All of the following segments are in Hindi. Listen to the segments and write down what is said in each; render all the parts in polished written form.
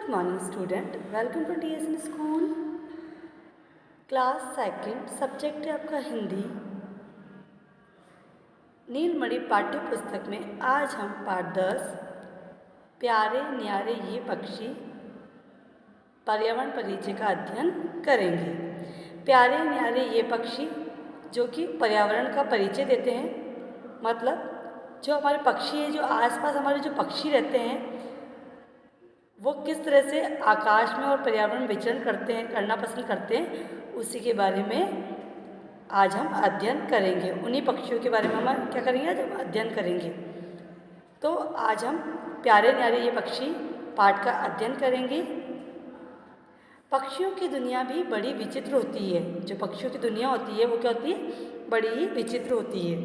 Good morning student, welcome to TSN school. Class second, subject है आपका हिंदी। नीलमणि पाठ्य पुस्तक में आज हम पाठ 10 प्यारे न्यारे ये पक्षी पर्यावरण परिचय का अध्ययन करेंगे। प्यारे न्यारे ये पक्षी जो कि पर्यावरण का परिचय देते हैं, मतलब जो हमारे पक्षी है, जो आसपास हमारे जो पक्षी रहते हैं वो किस तरह से आकाश में और पर्यावरण में विचरण करना पसंद करते हैं, उसी के बारे में आज हम अध्ययन करेंगे। उन्हीं पक्षियों के बारे में हम क्या करेंगे, आज हम अध्ययन करेंगे। तो आज हम प्यारे न्यारे ये पक्षी पाठ का अध्ययन करेंगे। पक्षियों की दुनिया भी बड़ी विचित्र होती है। जो पक्षियों की दुनिया होती है वो क्या होती है, बड़ी ही विचित्र होती है।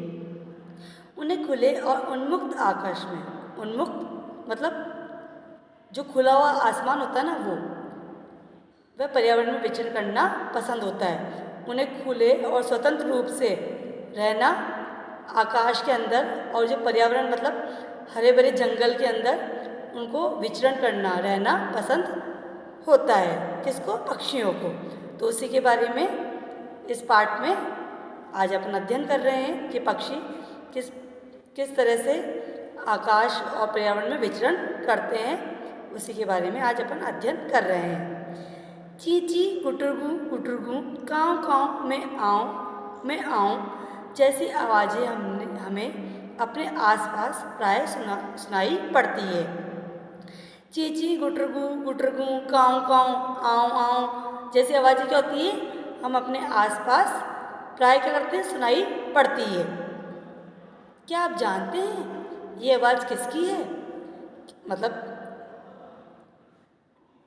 उन्हें खुले और उन्मुक्त आकाश में, उन्मुक्त मतलब जो खुला हुआ आसमान होता है ना, वह पर्यावरण में विचरण करना पसंद होता है। उन्हें खुले और स्वतंत्र रूप से रहना आकाश के अंदर और जो पर्यावरण मतलब हरे भरे जंगल के अंदर उनको विचरण करना, रहना पसंद होता है। किसको? पक्षियों को। तो उसी के बारे में इस पाठ में आज अपन अध्ययन कर रहे हैं कि पक्षी किस तरह से आकाश और पर्यावरण में विचरण करते हैं, उसी के बारे में आज अपन अध्ययन कर रहे हैं। ची ची गुटुरगू काँव काँव मैं आऊँ जैसी आवाज़ें हमें अपने आसपास प्राय सुनाई पड़ती है। ची ची गुटुरगू काँव काँव आऊँ जैसी आवाज़ें क्या होती है, हम अपने आसपास प्राय क्या करते हैं, सुनाई पड़ती है। क्या आप जानते हैं ये आवाज़ किसकी है? मतलब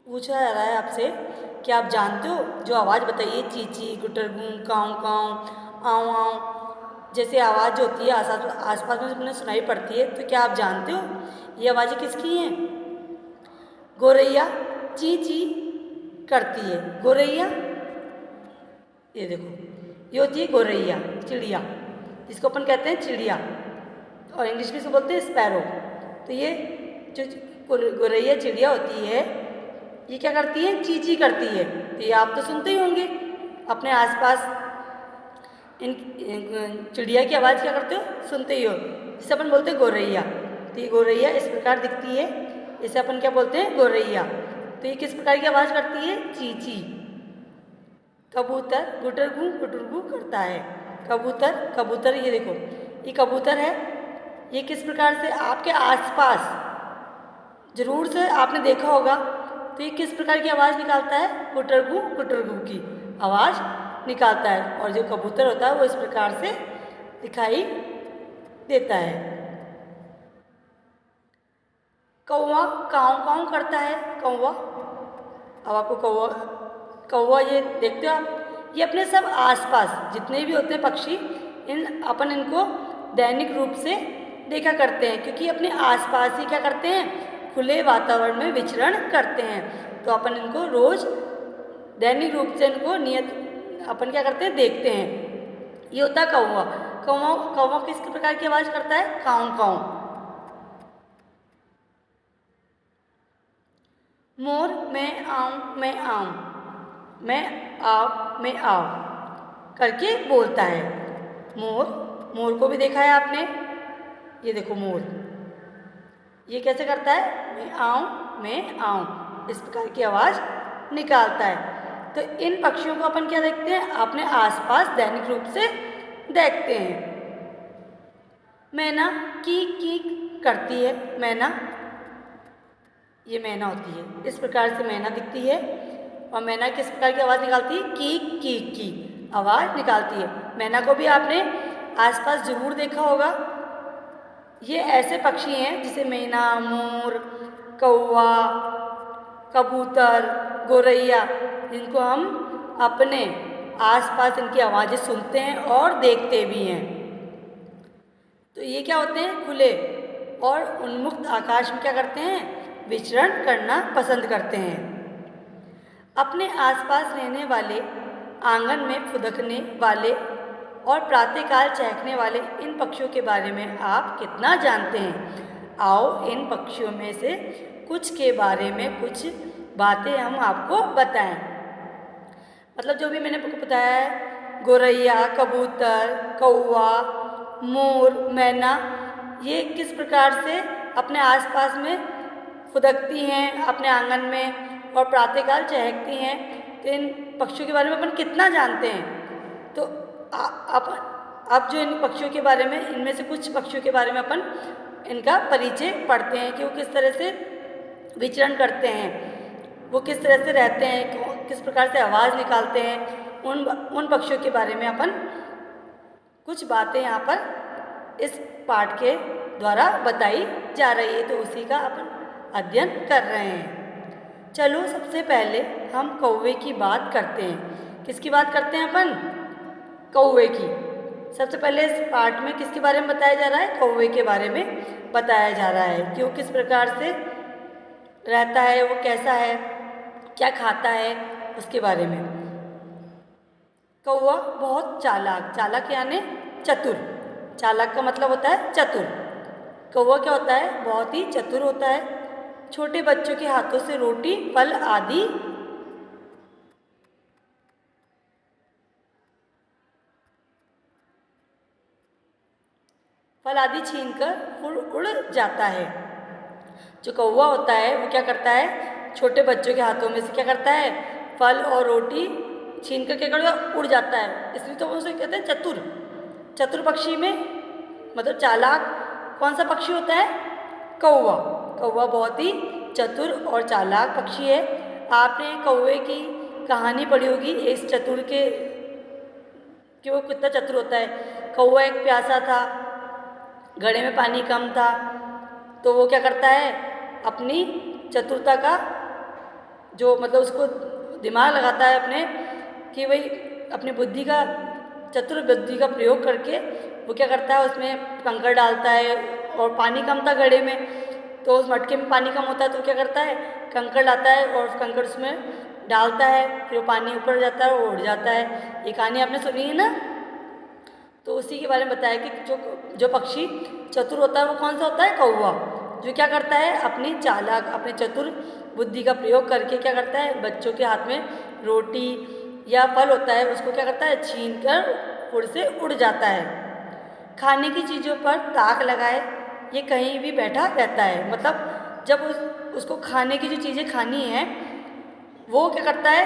पूछा जा रहा है आपसे, क्या आप जानते हो? जो आवाज़ बताइए, चीची गुटरगू काँव काँव आऊँ आऊँ जैसे आवाज़ जो होती है आसपास में अपने सुनाई पड़ती है, तो क्या आप जानते हो ये आवाज़ें किसकी हैं? गोरैया ची ची करती है। गोरैया, ये देखो, ये होती है गोरैया, चिड़िया, जिसको अपन कहते हैं चिड़िया और इंग्लिश में इसको बोलते हैं स्पैरो। तो ये जो गोरैया चिड़िया होती है, ये क्या करती है? चींची करती है। तो ये आप तो सुनते ही होंगे अपने आसपास इन चिड़िया की आवाज़, क्या करते हो? सुनते ही हो। जिसे अपन बोलते हैं गोरैया। तो ये गोरैया इस प्रकार दिखती है, इसे अपन क्या बोलते हैं? गोरैया। तो ये किस प्रकार की आवाज़ करती है? चींची। कबूतर गुटुरगू करता है। कबूतर ये देखो, ये कबूतर है। ये किस प्रकार से आपके आसपास जरूर से आपने देखा होगा। तो ये किस प्रकार की आवाज़ निकालता है? गुटुरगू की आवाज़ निकालता है। और जो कबूतर होता है वो इस प्रकार से दिखाई देता है। कौवा काँव काँव करता है। कौवा, अब आपको कौवा ये देखते हो आप, ये अपने सब आसपास जितने भी होते हैं पक्षी, अपन इनको दैनिक रूप से देखा करते हैं, क्योंकि अपने आसपास ही क्या करते हैं, खुले वातावरण में विचरण करते हैं। तो अपन इनको रोज दैनिक रूप से इनको नियत अपन क्या करते हैं, देखते हैं। ये होता है कौवा। कौवा किस प्रकार की आवाज़ करता है? काँव काँव। मोर मैं आऊँ मैं आओ करके बोलता है। मोर को भी देखा है आपने। ये देखो मोर, ये कैसे करता है? मैं आऊँ इस प्रकार की आवाज़ निकालता है। तो इन पक्षियों को अपन क्या देखते हैं? अपने आसपास दैनिक रूप से देखते हैं। मैना की करती है। मैना, ये मैना होती है, इस प्रकार से मैना दिखती है। और मैना किस प्रकार की आवाज़ निकालती है? की आवाज़ निकालती है। मैना को भी आपने आसपास जरूर देखा होगा। ये ऐसे पक्षी हैं जिसे मैना, मोर, कौवा, कबूतर, गोरैया, इनको हम अपने आसपास इनकी आवाज़ें सुनते हैं और देखते भी हैं। तो ये क्या होते हैं? खुले और उन्मुक्त आकाश में क्या करते हैं? विचरण करना पसंद करते हैं। अपने आसपास रहने वाले, आंगन में फुदकने वाले और प्रातःकाल चहकने वाले इन पक्षियों के बारे में आप कितना जानते हैं? आओ इन पक्षियों में से कुछ के बारे में कुछ बातें हम आपको बताएं। मतलब जो भी मैंने आपको बताया है, गौरैया, कबूतर, कौवा, मोर, मैना, ये किस प्रकार से अपने आसपास में फुदकती हैं अपने आंगन में और प्रातःकाल चहकती हैं। तो इन पक्षियों के बारे में अपन कितना जानते हैं। तो अब जो इन पक्षियों के बारे में, इनमें से कुछ पक्षियों के बारे में अपन इनका परिचय पढ़ते हैं कि वो किस तरह से विचरण करते हैं, वो किस तरह से रहते हैं, किस प्रकार से आवाज़ निकालते हैं। उन पक्षियों के बारे में अपन कुछ बातें यहाँ पर इस पाठ के द्वारा बताई जा रही है, तो उसी का अपन अध्ययन कर रहे हैं। चलो सबसे पहले हम कौवे की बात करते हैं। किसकी बात करते हैं अपन? कौवे की। सबसे पहले इस पाठ में किसके बारे में बताया जा रहा है? कौवे के बारे में बताया जा रहा है कि वो किस प्रकार से रहता है, वो कैसा है, क्या खाता है, उसके बारे में। कौवा बहुत चालाक, चालाक यानी चतुर। चालाक का मतलब होता है चतुर। कौवा क्या होता है? बहुत ही चतुर होता है। छोटे बच्चों के हाथों से रोटी, फल आदि छीनकर उड़ जाता है। जो कौवा होता है वो क्या करता है? छोटे बच्चों के हाथों में से क्या करता है? फल और रोटी छीन कर क्या करता है? उड़ जाता है। इसलिए तो उसे कहते हैं चतुर। चतुर पक्षी में मतलब चालाक कौन सा पक्षी होता है? कौवा। कौवा बहुत ही चतुर और चालाक पक्षी है। आपने कौवे की कहानी पढ़ी होगी, इस चतुर के कि वो कितना चतुर होता है। कौवा एक प्यासा था, घड़े में पानी कम था, तो वो क्या करता है? अपनी चतुरता का जो मतलब उसको दिमाग लगाता है अपने कि भाई अपनी बुद्धि का, चतुर बुद्धि का प्रयोग करके वो क्या करता है? उसमें कंकड़ डालता है और पानी कम था घड़े में, तो उस मटके में पानी कम होता है तो क्या करता है? कंकड़ लाता है और उस कंकड़ उसमें डालता है, फिर वो पानी ऊपर जाता है और उड़ जाता है। ये कहानी आपने सुनी है ना? तो उसी के बारे में बताया कि जो पक्षी चतुर होता है वो कौन सा होता है? कौवा। जो क्या करता है? अपनी चालाक, अपने चतुर बुद्धि का प्रयोग करके क्या करता है? बच्चों के हाथ में रोटी या फल होता है उसको क्या करता है? छीन कर उड़ से उड़ जाता है। खाने की चीज़ों पर ताक लगाए ये कहीं भी बैठा रहता है। मतलब जब उसको खाने की जो चीज़ें खानी है वो क्या करता है?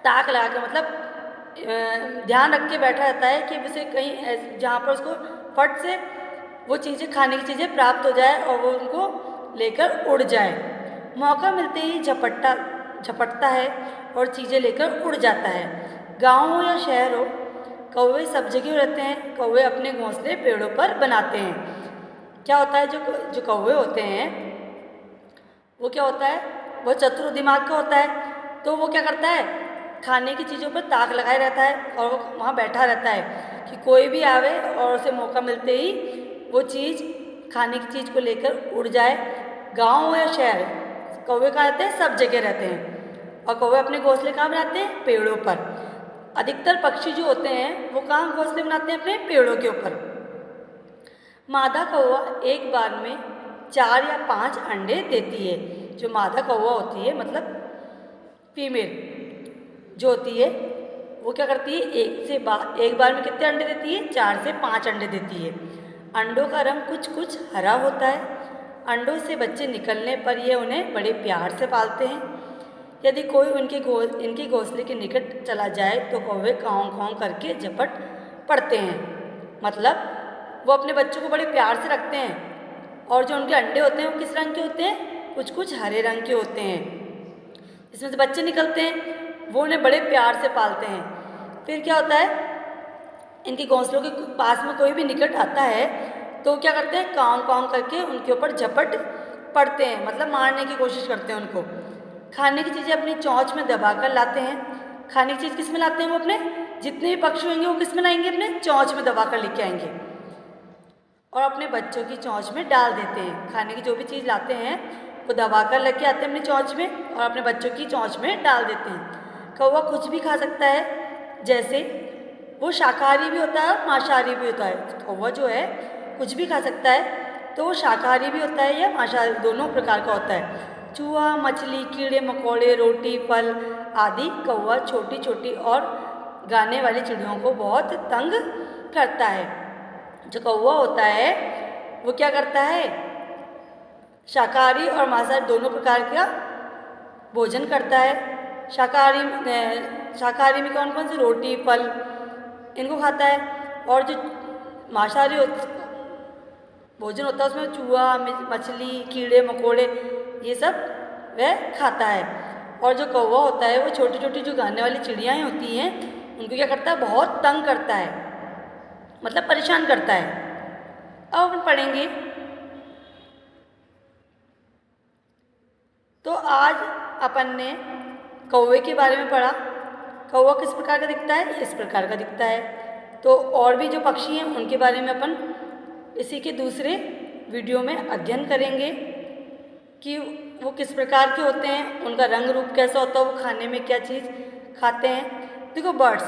ताक लगा के मतलब ध्यान रख के बैठा रहता है कि उसे कहीं जहाँ पर उसको फट से वो चीज़ें, खाने की चीज़ें प्राप्त हो जाए और वो उनको लेकर उड़ जाए। मौका मिलते ही झपटता है और चीज़ें लेकर उड़ जाता है। गाँव हो या शहर हो, कौवे सब जगह रहते हैं। कौवे अपने घोंसले पेड़ों पर बनाते हैं। क्या होता है? जो कौवे होते हैं वो क्या होता है? वो चतुर दिमाग का होता है, तो वो क्या करता है? खाने की चीज़ों पर ताक लगाए रहता है और वो वहाँ बैठा रहता है कि कोई भी आवे और उसे मौका मिलते ही वो चीज़, खाने की चीज़ को लेकर उड़ जाए। गांव हो या शहर, कौवे कहाँ रहते हैं? सब जगह रहते हैं। और कौवे अपने घोंसले कहाँ बनाते हैं? पेड़ों पर। अधिकतर पक्षी जो होते हैं वो कहाँ घोंसले बनाते हैं? अपने पेड़ों के ऊपर। मादा कौवा एक बार में 4 या 5 अंडे देती है। जो मादा कौवा होती है मतलब फीमेल जो होती है वो क्या करती है? एक बार में कितने अंडे देती है? 4 से 5 अंडे देती है। अंडों का रंग कुछ कुछ हरा होता है। अंडों से बच्चे निकलने पर ये उन्हें बड़े प्यार से पालते हैं। यदि कोई इनके घोंसले के निकट चला जाए तो कौवे काँव काँव करके झपट पड़ते हैं। मतलब वो अपने बच्चों को बड़े प्यार से रखते हैं और जो उनके अंडे होते हैं वो किस रंग के होते हैं? कुछ कुछ हरे रंग के होते हैं। इसमें से बच्चे निकलते हैं, वो उन्हें बड़े प्यार से पालते हैं। फिर क्या होता है? इनके घोंसलों के पास में कोई भी निकट आता है तो क्या करते हैं? काँव काँव करके उनके ऊपर झपट पड़ते हैं, मतलब मारने की कोशिश करते हैं उनको। खाने की चीज़ें अपनी चोंच में दबा कर लाते हैं। खाने की चीज़ किस में लाते हैं? वो अपने जितने भी पक्षी होंगे वो किस में लाएंगे? अपने चोंच में दबा कर लेके आएंगे और अपने बच्चों की चोंच में डाल देते हैं। खाने की जो भी चीज़ लाते हैं वो दबा कर लेके आते हैं अपनी चोंच में और अपने बच्चों की चोंच में डाल देते हैं। कौवा कुछ भी खा सकता है, जैसे वो शाकाहारी भी होता है और मांसाहारी भी होता है। कौवा जो है कुछ भी खा सकता है, तो वो शाकाहारी भी होता है या मांसाहारी, दोनों प्रकार का होता है। चूहा, मछली, कीड़े मकोड़े, रोटी, फल आदि कौवा छोटी छोटी और गाने वाली चिड़ियों को बहुत तंग करता है। जो कौवा होता है वो क्या करता है, शाकाहारी और मांसाहारी दोनों प्रकार का भोजन करता है। शाकाहारी में कौन कौन सी, रोटी, फल इनको खाता है। और जो मांसाहारी भोजन होता है उसमें चूहा, मछली, कीड़े मकोड़े ये सब वह खाता है। और जो कौवा होता है वो छोटी छोटी जो गाने वाली चिड़ियाँ होती हैं उनको क्या करता है, बहुत तंग करता है, मतलब परेशान करता है। अब अपन पढ़ेंगे। तो आज अपन ने कौवे के बारे में पढ़ा। कौवा किस प्रकार का दिखता है, इस प्रकार का दिखता है। तो और भी जो पक्षी हैं उनके बारे में अपन इसी के दूसरे वीडियो में अध्ययन करेंगे कि वो किस प्रकार के होते हैं, उनका रंग रूप कैसा होता है, वो खाने में क्या चीज़ खाते हैं। देखो बर्ड्स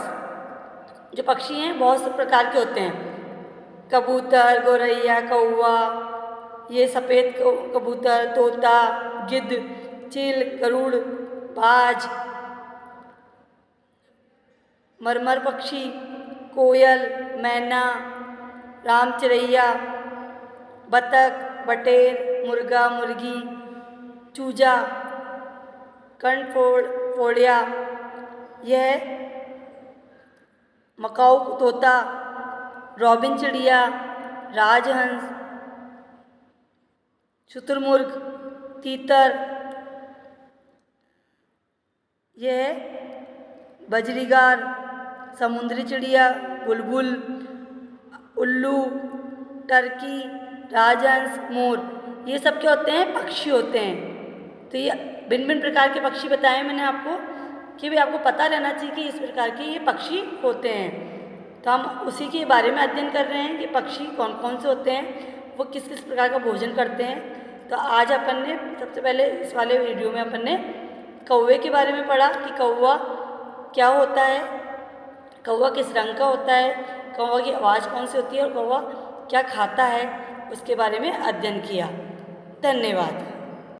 जो पक्षी हैं बहुत से प्रकार के होते हैं। कबूतर, गौरैया, कौवा, ये सफ़ेद कबूतर, तोता, गिद्ध, चील, गरुड़, बाज, मरमर पक्षी, कोयल, मैना, रामचिरैया, बतख, बटेर, मुर्गा, मुर्गी, चूजा, कर्णफोड़िया, यह मकाऊ तोता, रॉबिन चिड़िया, राजहंस, शुतुरमुर्ग, तीतर, यह बजरीगार, समुद्री चिड़िया, बुलबुल, उल्लू, टर्की, राजहंस, मोर, ये सब क्या होते हैं, पक्षी होते हैं। तो ये भिन्न भिन्न प्रकार के पक्षी बताए मैंने आपको कि भाई आपको पता रहना चाहिए कि इस प्रकार के ये पक्षी होते हैं। तो हम उसी के बारे में अध्ययन कर रहे हैं कि पक्षी कौन कौन से होते हैं, वो किस किस प्रकार का भोजन करते हैं। तो आज अपन ने सबसे पहले इस वाले वीडियो में अपन ने कौवे के बारे में पढ़ा कि कौवा क्या होता है, कौवा किस रंग का होता है, कौवा की आवाज़ कौन सी होती है और कौवा क्या खाता है, उसके बारे में अध्ययन किया। धन्यवाद।